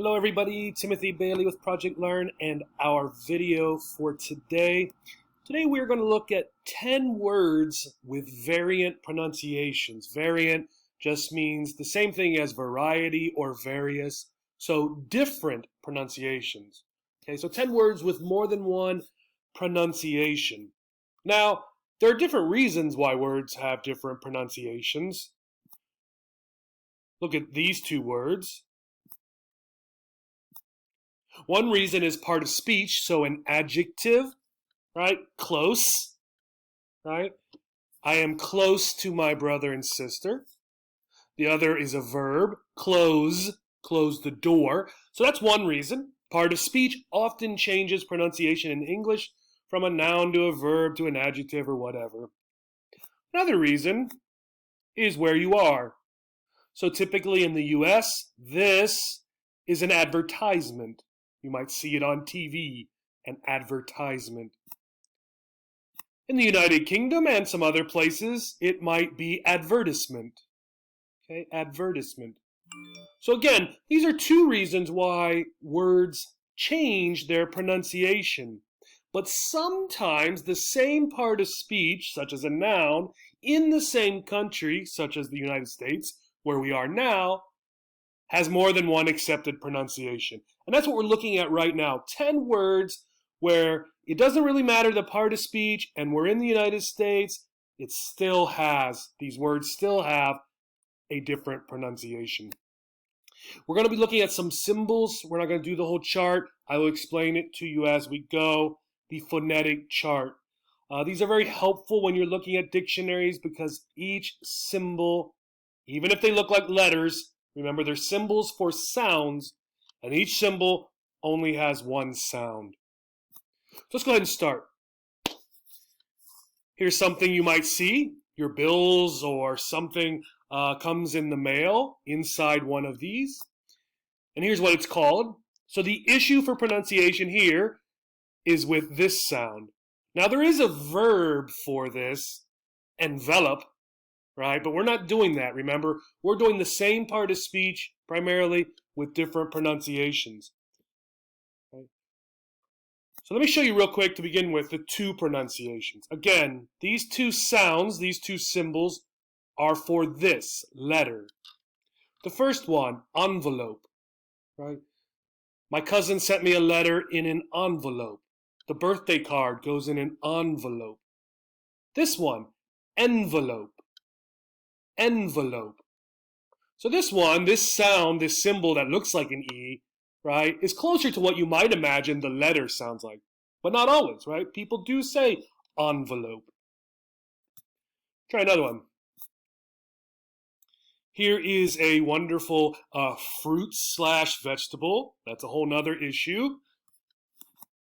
Hello everybody, Timothy Bailey with Project Learn and our video for today. Today we're going to look at 10 words with variant pronunciations. Variant just means the same thing as variety or various, so different pronunciations. Okay, so 10 words with more than one pronunciation. Now, there are different reasons why words have different pronunciations. Look at these two words. One reason is part of speech, so an adjective, right? Close, right? I am close to my brother and sister. The other is a verb, close the door. So that's one reason. Part of speech often changes pronunciation in English from a noun to a verb to an adjective or whatever. Another reason is where you are. So typically in the US, this is an advertisement. You might see it on TV, an advertisement. In the United Kingdom and some other places, it might be advertisement. Okay, advertisement. So again, these are two reasons why words change their pronunciation. But sometimes the same part of speech, such as a noun, in the same country, such as the United States, where we are now, has more than one accepted pronunciation. And that's what we're looking at right now. 10 words where it doesn't really matter the part of speech, and we're in the United States, these words still have a different pronunciation. We're going to be looking at some symbols. We're not going to do the whole chart. I will explain it to you as we go. The phonetic chart. These are very helpful when you're looking at dictionaries because each symbol, even if they look like letters, remember they're symbols for sounds, and each symbol only has one sound. So let's go ahead and start. Here's something you might see. Your bills or something comes in the mail inside one of these. And here's what it's called. So the issue for pronunciation here is with this sound. Now there is a verb for this, envelop, right? But we're not doing that, remember? We're doing the same part of speech, primarily with different pronunciations. Okay? So let me show you real quick to begin with the two pronunciations. Again, these two sounds, these two symbols, are for this letter. The first one, envelope, right? My cousin sent me a letter in an envelope. The birthday card goes in an envelope. This one, envelope. Envelope. So this one, this sound, this symbol that looks like an E, right, is closer to what you might imagine the letter sounds like. But not always, right? People do say envelope. Try another one. Here is a wonderful fruit/vegetable. That's a whole nother issue.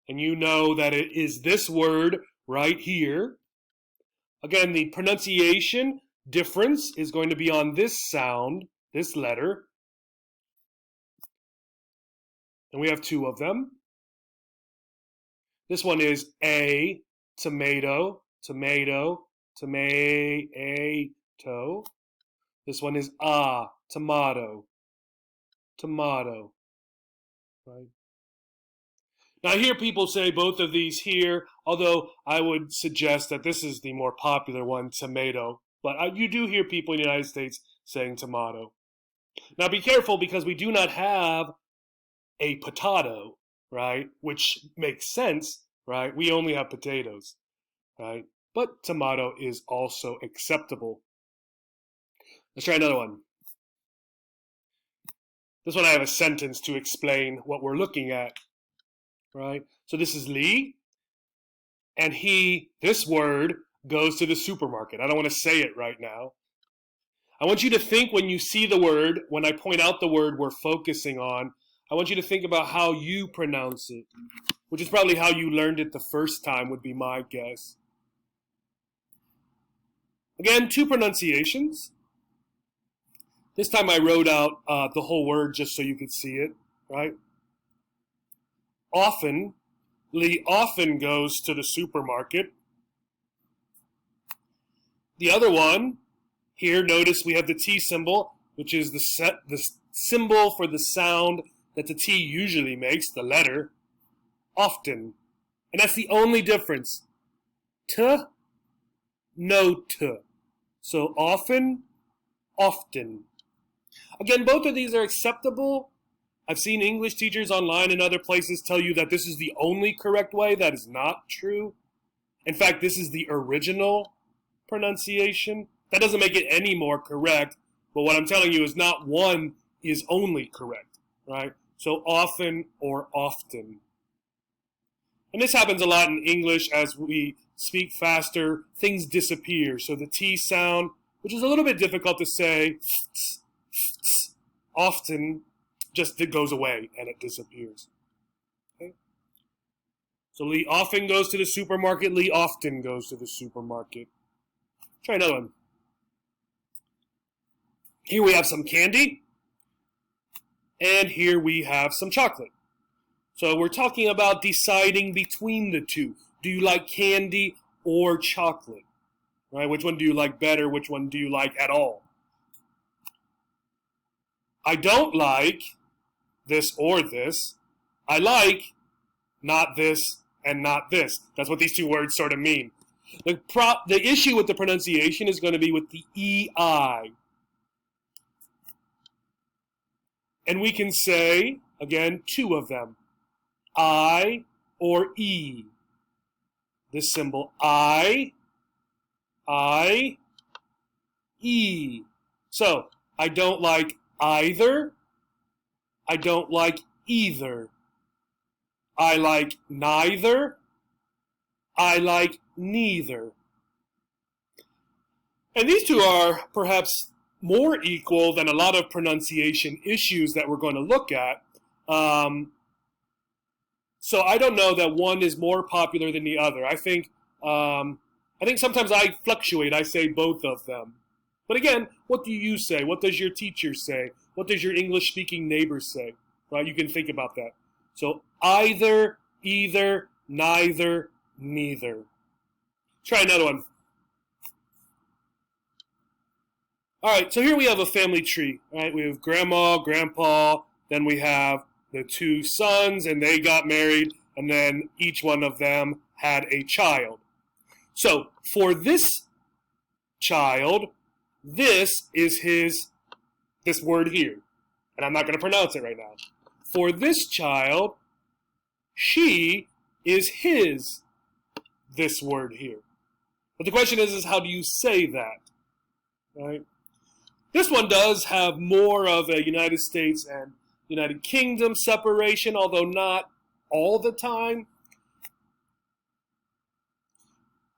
And you know that it is this word right here. Again, the pronunciation difference is going to be on this sound, this letter. And we have two of them. This one is a, tomato, tomato, tomato. This one is a, tomato, tomato. Right? Now I hear people say both of these here, although I would suggest that this is the more popular one, tomato. But you do hear people in the United States saying tomato. Now be careful because we do not have a potato, right? Which makes sense, right? We only have potatoes, right? But tomato is also acceptable. Let's try another one. This one I have a sentence to explain what we're looking at, right? So this is Lee, and this word goes to the supermarket. I don't want to say it right now. I want you to think when you see the word, when I point out the word we're focusing on, I want you to think about how you pronounce it, which is probably how you learned it the first time would be my guess. Again, two pronunciations. This time I wrote out the whole word just so you could see it, right? Often, Lee often goes to the supermarket. The other one, here notice we have the T symbol, which is the symbol for the sound that the T usually makes, the letter, often. And that's the only difference. T, no T. So often, often. Again, both of these are acceptable. I've seen English teachers online and other places tell you that this is the only correct way. That is not true. In fact, this is the original pronunciation. That doesn't make it any more correct, but what I'm telling you is not one is only correct, right? So often or often. And this happens a lot in English as we speak faster, things disappear. So the T sound, which is a little bit difficult to say, often just goes away and it disappears. Okay? So Lee often goes to the supermarket. Lee often goes to the supermarket. Try another one. Here we have some candy. And here we have some chocolate. So we're talking about deciding between the two. Do you like candy or chocolate? Right? Which one do you like better? Which one do you like at all? I don't like this or this. I like not this and not this. That's what these two words sort of mean. The issue with the pronunciation is going to be with the EI. And we can say, again, two of them. I or E. This symbol I, E. So, I don't like either. I don't like either. I like neither. I like neither. And these two are perhaps more equal than a lot of pronunciation issues that we're going to look at. So I don't know that one is more popular than the other. I think sometimes I fluctuate. I say both of them. But again, what do you say? What does your teacher say? What does your English-speaking neighbor say? Right? You can think about that. So either, either, neither, neither. Try another one. All right, so here we have a family tree. Right? We have grandma, grandpa, then we have the two sons, and they got married, and then each one of them had a child. So for this child, this is this word here. And I'm not going to pronounce it right now. For this child, she is his, this word here. But the question is how do you say that? Right? This one does have more of a United States and United Kingdom separation, although not all the time.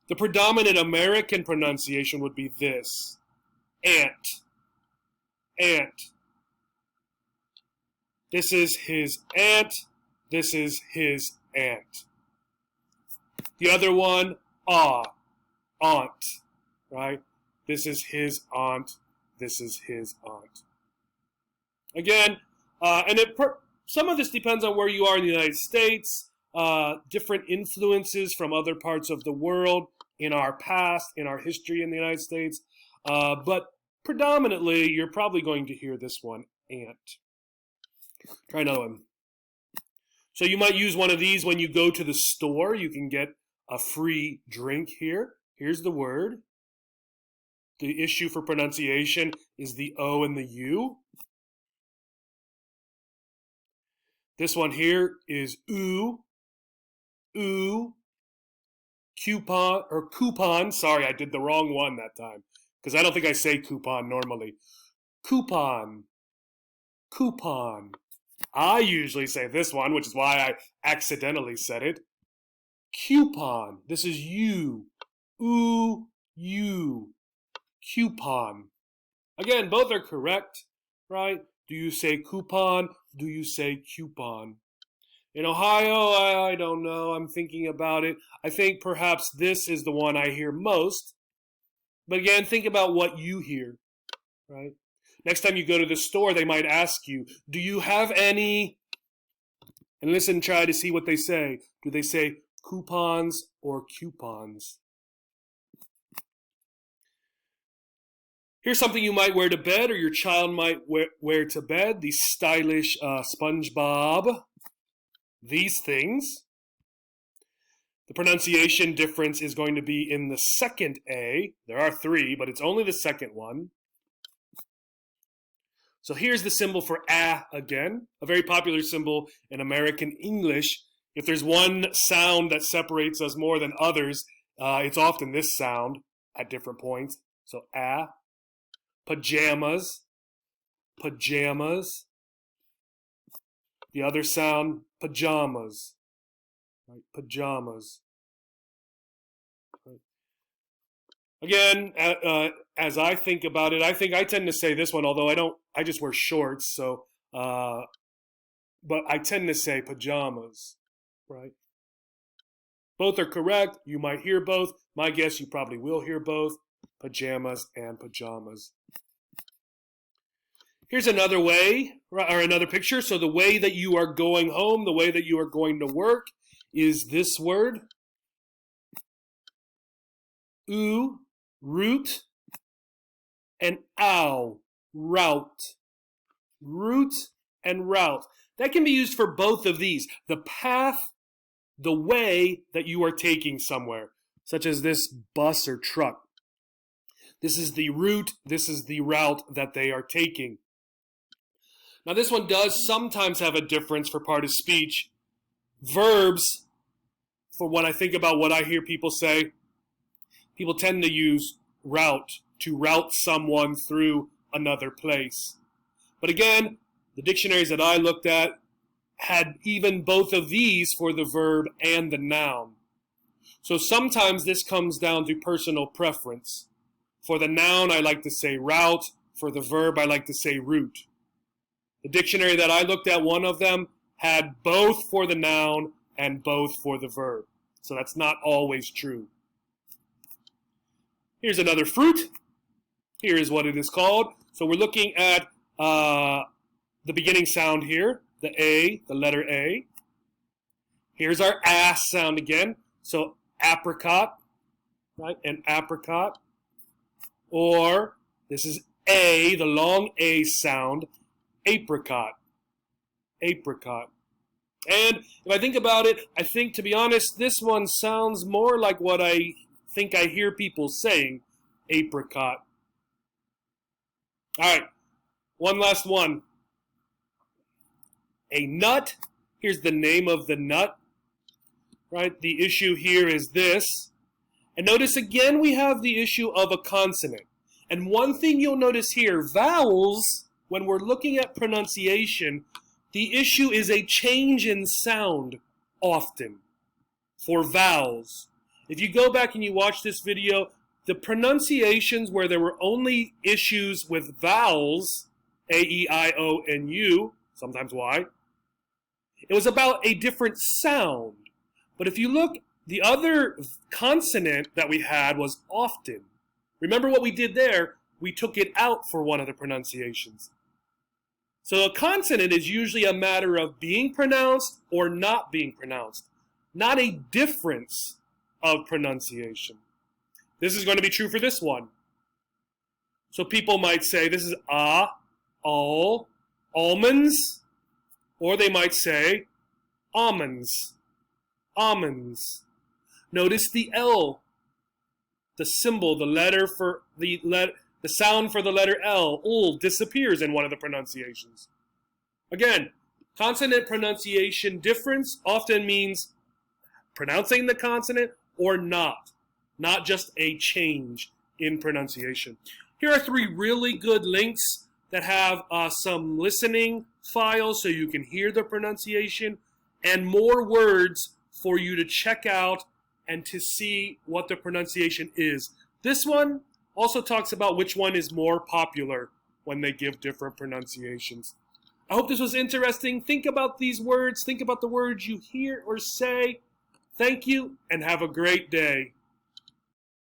The predominant American pronunciation would be this. Aunt. Aunt. This is his aunt. This is his aunt. The other one, aunt. Right? This is his aunt. This is his aunt. Again, some of this depends on where you are in the United States, different influences from other parts of the world in our past, in our history in the United States. But predominantly, you're probably going to hear this one, aunt. Try another one. So you might use one of these when you go to the store. You can get a free drink here. Here's the word. The issue for pronunciation is the O and the U. This one here is ooh, coupon. Sorry, I did the wrong one that time because I don't think I say coupon normally. Coupon. I usually say this one, which is why I accidentally said it. Coupon. This is you. Ooh, you. Coupon. Again, both are correct, right? Do you say coupon? Do you say coupon? In Ohio, I don't know. I'm thinking about it. I think perhaps this is the one I hear most. But again, think about what you hear, right? Next time you go to the store, they might ask you, do you have any? And listen, try to see what they say. Do they say coupons or coupons? Here's something you might wear to bed or your child might wear to bed. The stylish SpongeBob. These things. The pronunciation difference is going to be in the second A. There are 3, but it's only the second one. So here's the symbol for A again, a very popular symbol in American English. If there's one sound that separates us more than others, it's often this sound at different points. So A. Pajamas. Pajamas. The other sound, pajamas. Right? Pajamas. Right. Again, as I think about it, I tend to say this one, although I just wear shorts, so, but I tend to say pajamas, right? Both are correct. You might hear both. My guess, you probably will hear both. Pajamas and pajamas. Here's another way, or another picture. So the way that you are going home, the way that you are going to work is this word. Oo, route, and ow, route. Route and route. That can be used for both of these. The path, the way that you are taking somewhere, such as this bus or truck. This is the route, this is the route that they are taking. Now this one does sometimes have a difference for part of speech. Verbs, for when I think about what I hear people say, people tend to use route to route someone through another place. But again, the dictionaries that I looked at had even both of these for the verb and the noun. So sometimes this comes down to personal preference. For the noun, I like to say route. For the verb, I like to say route. The dictionary that I looked at, one of them, had both for the noun and both for the verb. So that's not always true. Here's another fruit. Here is what it is called. So we're looking at the beginning sound here, the A, the letter A. Here's our ass sound again. So apricot, right? An apricot. Or this is A, the long A sound, apricot. Apricot. And if I think about it, I think, to be honest, this one sounds more like what I think I hear people saying, apricot. All right, one last one. A nut. Here's the name of the nut. Right? The issue here is this. And notice again we have the issue of a consonant. And one thing you'll notice here, vowels, when we're looking at pronunciation, the issue is a change in sound often for vowels. If you go back and you watch this video, the pronunciations where there were only issues with vowels, A, E, I, O, and U, sometimes Y, it was about a different sound. But if you look, the other consonant that we had was often. Remember what we did there? We took it out for one of the pronunciations. So a consonant is usually a matter of being pronounced or not being pronounced, not a difference of pronunciation. This is going to be true for this one. So people might say this is all, almonds, or they might say almonds, almonds. Notice the L, the symbol, the letter for the sound for the letter L, disappears in one of the pronunciations. Again, consonant pronunciation difference often means pronouncing the consonant or not just a change in pronunciation. Here are 3 really good links that have some listening files so you can hear the pronunciation and more words for you to check out and to see what the pronunciation is. This one also talks about which one is more popular when they give different pronunciations. I hope this was interesting. Think about these words. Think about the words you hear or say. Thank you, and have a great day.